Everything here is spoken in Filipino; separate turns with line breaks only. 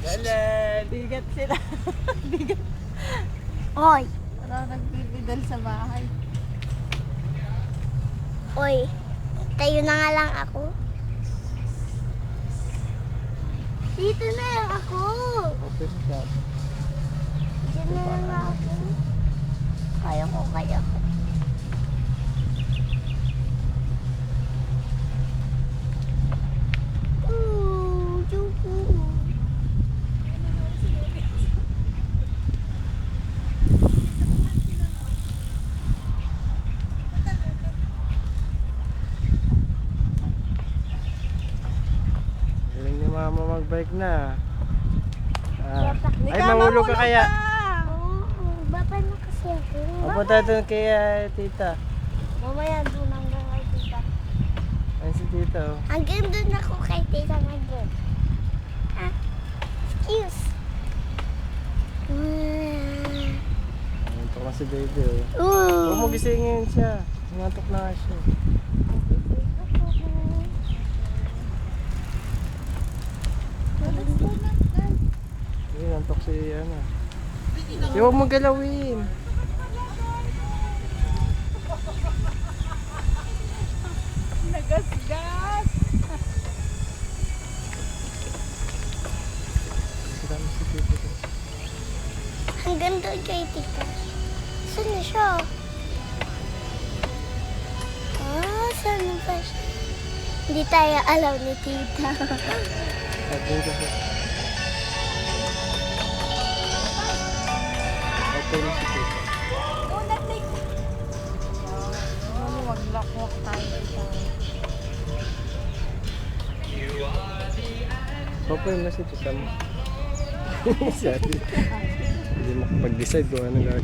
Galan!
Bigat sila. Bigat.
Oy.
Parang nagbibidal sa bahay.
Oy. Tayo na nga lang ako. Dito na lang ako.
Open ka.
Dito na lang ako. Kaya ko, kaya ko. Ooh, yuhu.
Galing ni mama magbike na.
Ni
Ay,
ka,
mahulog ka kaya.
Oo, baba na kasi ako.
Papunta doon kay tita.
Mamaya doon hanggang kay tita.
Ayun si tita oh.
Hanggang doon ako kay tita ngayon. Ah, excuse.
Ayun to kasi baby oh.
Ooh.
Huwag mo gisingin siya. Nangatok na nga siya. Ayun, nantok si ano. Di huwag mo galawin.
Nagasgas.
Sirami si tita ko.
Hanggang doon kay tita. Saan na siya? Saan ba siya? Hindi tayo alaw ni tita.
At yun kasi. Okay na si tita.
Wag-lock tayo dito.
Okay na si tita mo. Siya. Hindi makapag-decide kung ano gagawin.